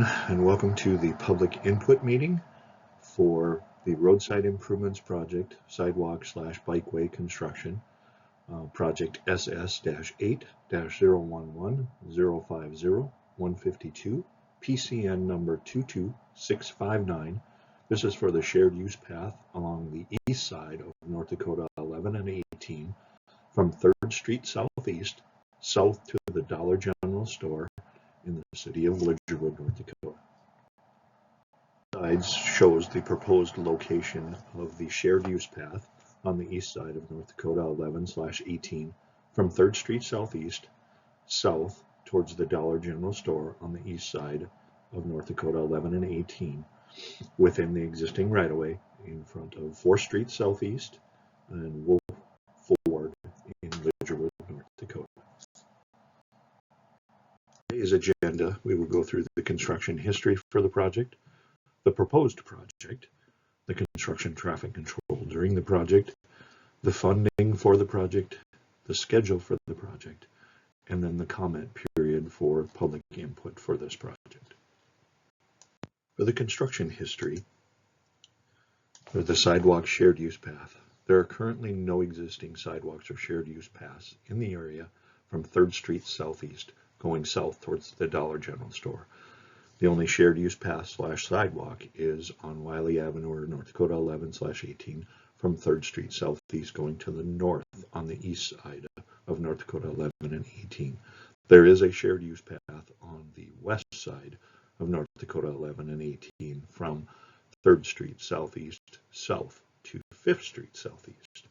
everyone, and welcome to the public input meeting for the roadside improvements project, sidewalk / bikeway construction, project SS-8-011-050-152, PCN number 22659. This is for the shared use path along the east side of North Dakota 11 and 18 from 3rd Street Southeast, south to the Dollar General store in the city of Lidgerwood, North Dakota. Sides shows the proposed location of the shared use path on the east side of North Dakota 11/18 from 3rd Street Southeast, south towards the Dollar General store on the east side of North Dakota 11 and 18 within the existing right-of-way in front of 4th Street Southeast and Wolf Ford in Lidgerwood, North Dakota. Today's agenda, we will go through the construction history for the project, the proposed project, the construction traffic control during the project, the funding for the project, the schedule for the project, and then the comment period for public input for this project. For the construction history, for the sidewalk shared use path, there are currently no existing sidewalks or shared use paths in the area from 3rd Street Southeast going south towards the Dollar General store. The only shared use path / sidewalk is on Wiley Avenue or North Dakota 11/18 from 3rd Street Southeast going to the north on the east side of North Dakota 11 and 18. There is a shared use path on the west side of North Dakota 11 and 18 from 3rd Street Southeast south to 5th Street Southeast.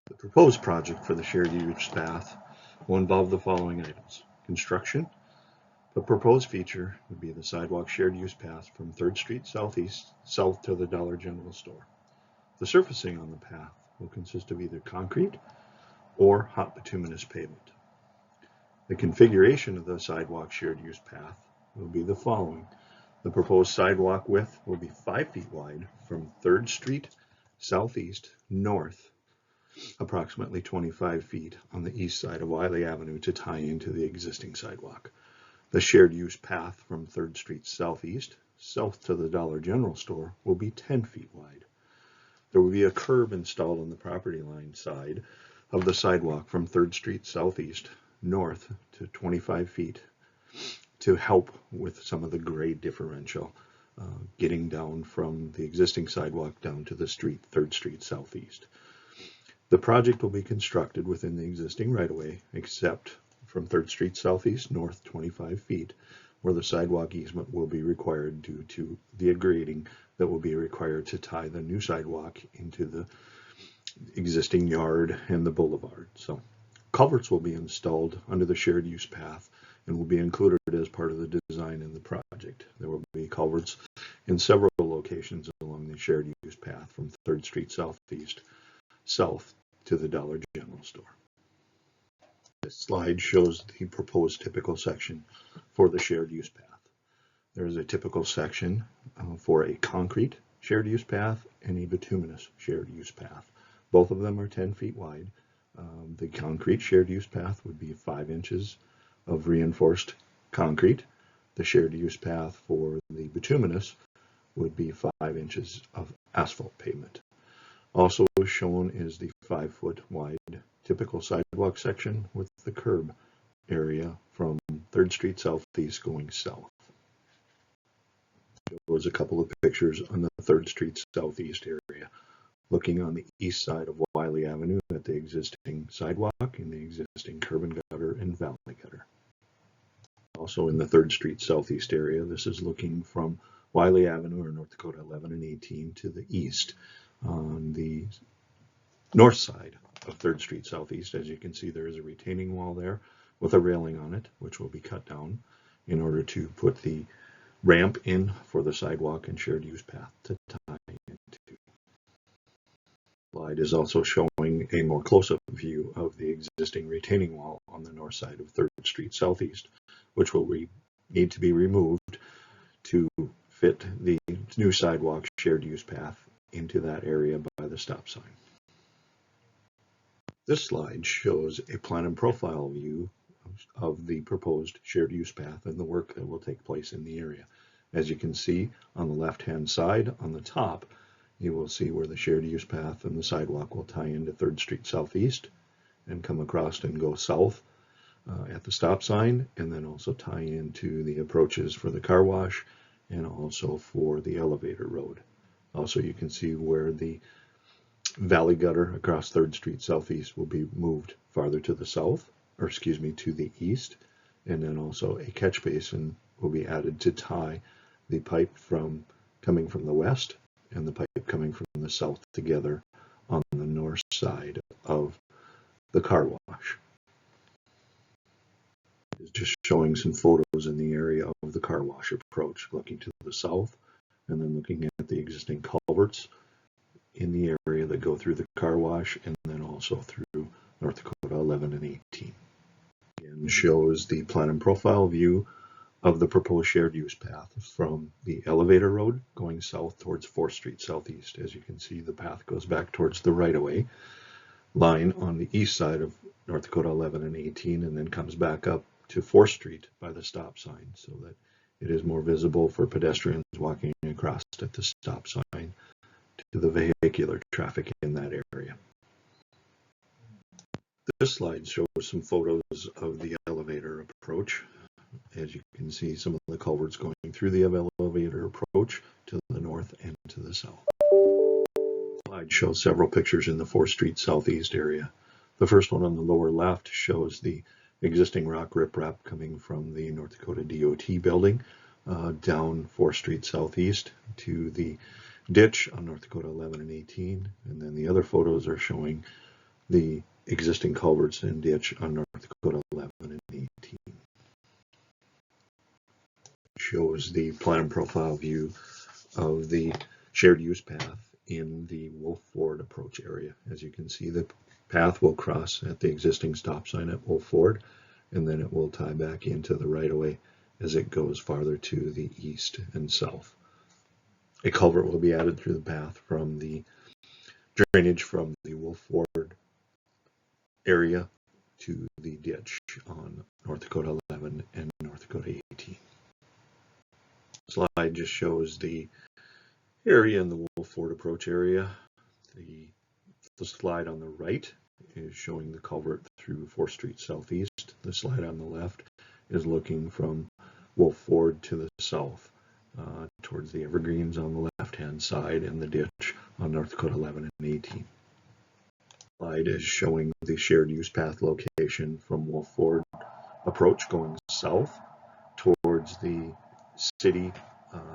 The proposed project for the shared use path will involve the following items. Construction. The proposed feature would be the sidewalk shared use path from 3rd Street Southeast south to the Dollar General store. The surfacing on the path will consist of either concrete or hot bituminous pavement. The configuration of the sidewalk shared use path will be the following. The proposed sidewalk width will be 5 feet wide from 3rd Street Southeast north, approximately 25 feet on the east side of Wiley Avenue to tie into the existing sidewalk. The shared use path from 3rd Street Southeast south to the Dollar General store will be 10 feet wide. There will be a curb installed on the property line side of the sidewalk from 3rd Street Southeast north to 25 feet to help with some of the grade differential getting down from the existing sidewalk down to the street, 3rd Street Southeast. The project will be constructed within the existing right-of-way, except from 3rd Street Southeast north 25 feet, where the sidewalk easement will be required due to the grading that will be required to tie the new sidewalk into the existing yard and the boulevard. So culverts will be installed under the shared use path and will be included as part of the design in the project. There will be culverts in several locations along the shared use path from 3rd Street Southeast south to the Dollar General store. This slide shows the proposed typical section for the shared use path. There is a typical section for a concrete shared use path and a bituminous shared use path. Both of them are 10 feet wide. The concrete shared use path would be 5 inches of reinforced concrete. The shared use path for the bituminous would be 5 inches of asphalt pavement. Also shown is the 5-foot wide typical sidewalk section with the curb area from 3rd Street Southeast going south. Shows a couple of pictures on the 3rd Street Southeast area, looking on the east side of Wiley Avenue at the existing sidewalk and the existing curb and gutter and valley gutter. Also in the 3rd Street Southeast area, this is looking from Wiley Avenue or North Dakota 11 and 18 to the east. On the north side of 3rd Street Southeast, as you can see, there is a retaining wall there with a railing on it, which will be cut down in order to put the ramp in for the sidewalk and shared use path to tie into. The slide is also showing a more close-up view of the existing retaining wall on the north side of 3rd Street Southeast, which will need to be removed to fit the new sidewalk shared use path into that area by the stop sign. This slide shows a plan and profile view of the proposed shared use path and the work that will take place in the area. As you can see on the left-hand side on the top, you will see where the shared use path and the sidewalk will tie into 3rd Street Southeast and come across and go south at the stop sign, and then also tie into the approaches for the car wash and also for the elevator road. Also, you can see where the valley gutter across 3rd Street Southeast will be moved farther to the south, or excuse me, to the east, and then also a catch basin will be added to tie the pipe coming from the west and the pipe coming from the south together on the north side of the car wash. It's just showing some photos in the area of the car wash approach, looking to the south and then looking at the existing culverts in the area that go through the car wash and then also through North Dakota 11 and 18. Again, shows the plan and profile view of the proposed shared use path from the elevator road going south towards 4th Street Southeast. As you can see, the path goes back towards the right-of-way line on the east side of North Dakota 11 and 18 and then comes back up to 4th Street by the stop sign so that it is more visible for pedestrians walking across at the stop sign to the vehicular traffic in that area. This slide shows some photos of the elevator approach. As you can see, some of the culverts going through the elevator approach to the north and to the south. The slide shows several pictures in the 4th Street Southeast area. The first one on the lower left shows the existing rock riprap coming from the North Dakota DOT building down 4th Street Southeast to the ditch on North Dakota 11 and 18, and then the other photos are showing the existing culverts and ditch on North Dakota 11 and 18. Shows the plan and profile view of the shared use path in the Wolf Ford approach area. As you can see, the path will cross at the existing stop sign at Wolf Ford, and then it will tie back into the right-of-way as it goes farther to the east and south. A culvert will be added through the path from the drainage from the Wolf Ford area to the ditch on North Dakota 11 and North Dakota 18. Slide just shows the area in the Wolf Ford approach area. The slide on the right is showing the culvert through 4th Street Southeast. The slide on the left is looking from Wolf Ford to the south towards the evergreens on the left-hand side and the ditch on North Dakota 11 and 18. The slide is showing the shared use path location from Wolf Ford approach going south towards the city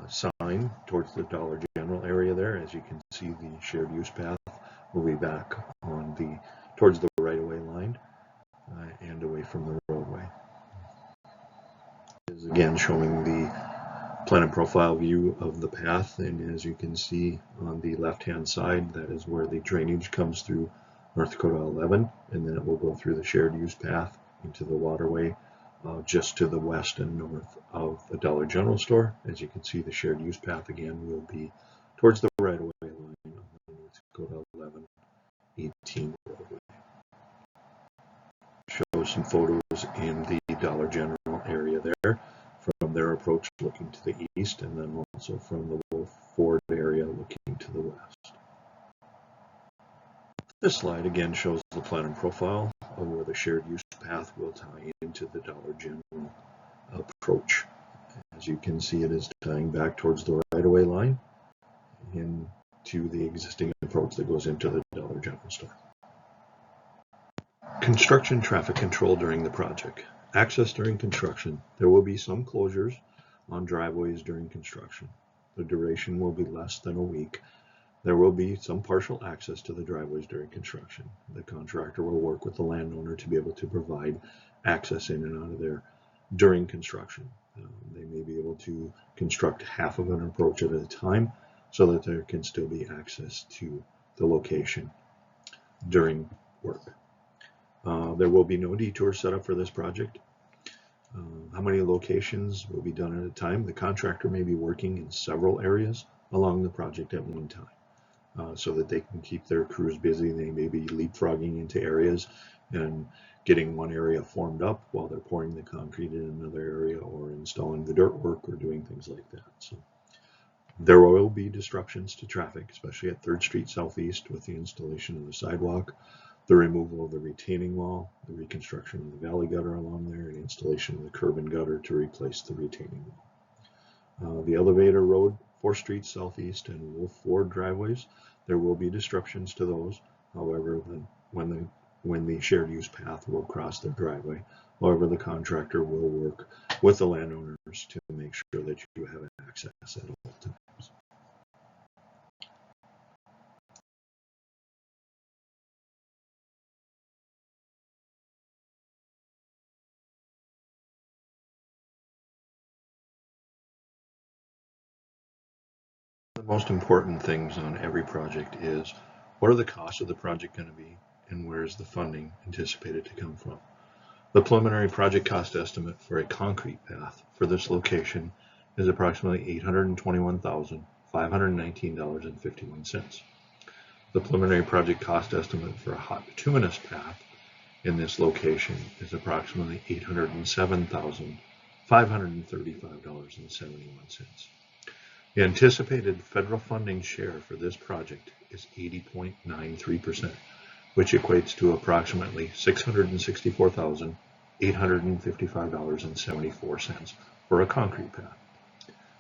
sign towards the Dollar General area there. As you can see, the shared use path will be back on towards the right-of-way line and away from the roadway. This is again showing the plan and profile view of the path, and as you can see on the left-hand side, that is where the drainage comes through North Dakota 11, and then it will go through the shared use path into the waterway just to the west and north of the Dollar General store. As you can see, the shared use path again will be towards the right-of-way line on the North Dakota 11 18 roadway. Shows some photos in the Dollar General area there from their approach looking to the east, and then also from the Wolf Ford area looking to the west. This slide again shows the plan and profile of where the shared use path will tie into the Dollar General approach. As you can see, it is tying back towards the right-of-way line into the existing approach that goes into the Dollar General store. Construction traffic control during the project. Access during construction. There will be some closures on driveways during construction. The duration will be less than a week. There will be some partial access to the driveways during construction. The contractor will work with the landowner to be able to provide access in and out of there during construction. They may be able to construct half of an approach at a time so that there can still be access to the location during work. There will be no detour set up for this project. How many locations will be done at a time? The contractor may be working in several areas along the project at one time so that they can keep their crews busy. They may be leapfrogging into areas and getting one area formed up while they're pouring the concrete in another area, or installing the dirt work, or doing things like that. So there will be disruptions to traffic, especially at 3rd Street Southeast, with the installation of the sidewalk, the removal of the retaining wall, the reconstruction of the valley gutter along there, and installation of the curb and gutter to replace the retaining wall. The elevator road, 4th Street Southeast, and Wolf Ford driveways, there will be disruptions to those. However, when the shared use path will cross their driveway, however, the contractor will work with the landowners to make sure that you have access at all times. The most important things on every project is, what are the costs of the project going to be, and where is the funding anticipated to come from? The preliminary project cost estimate for a concrete path for this location is approximately $821,519.51. The preliminary project cost estimate for a hot bituminous path in this location is approximately $807,535.71. The anticipated federal funding share for this project is 80.93%, which equates to approximately $664,855.74 for a concrete path.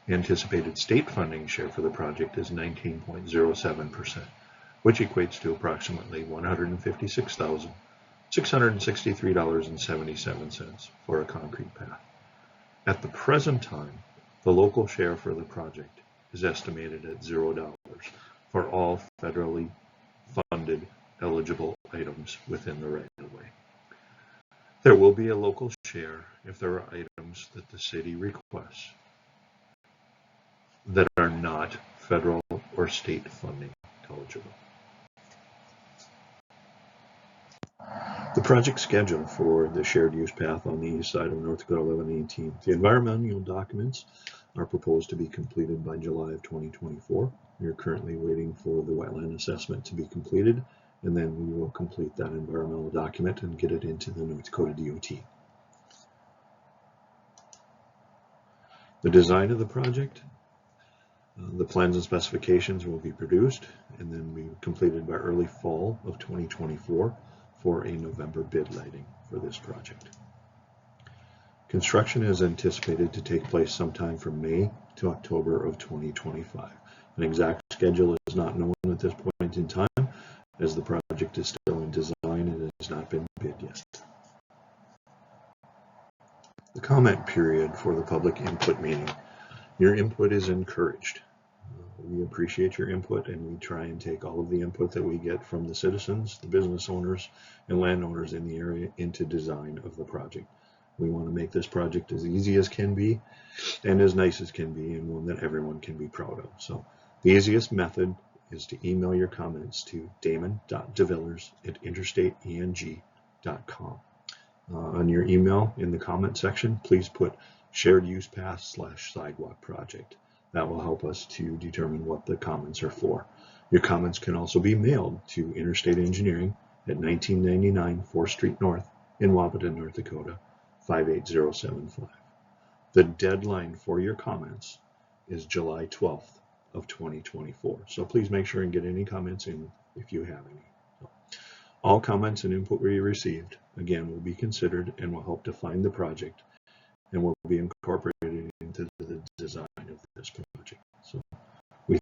The anticipated state funding share for the project is 19.07%, which equates to approximately $156,663.77 for a concrete path. At the present time, the local share for the project is estimated at $0 for all federally funded eligible items within the right-of-way. There will be a local share if there are items that the city requests that are not federal or state funding eligible. The project schedule for the shared use path on the east side of North Dakota 1118. The environmental documents are proposed to be completed by July of 2024. We are currently waiting for the wetland assessment to be completed, and then we will complete that environmental document and get it into the North Dakota DOT. The design of the project, the plans and specifications will be produced and then be completed by early fall of 2024 for a November bid letting for this project. Construction is anticipated to take place sometime from May to October of 2025. An exact schedule is not known at this point in time, as the project is still in design and has not been bid yet. The comment period for the public input meeting. Your input is encouraged. We appreciate your input, and we try and take all of the input that we get from the citizens, the business owners, and landowners in the area into design of the project. We want to make this project as easy as can be and as nice as can be, and one that everyone can be proud of. So the easiest method is to email your comments to damon.devillers@interstateeng.com. On your email, in the comment section, please put shared use path / sidewalk project. That will help us to determine what the comments are for. Your comments can also be mailed to Interstate Engineering at 1999 4th Street North in Wahpeton, North Dakota, 58075. The deadline for your comments is July 12th of 2024. So please make sure and get any comments in if you have any. All comments and input we received, again, will be considered and will help define the project and will be incorporated into the design of this project. So we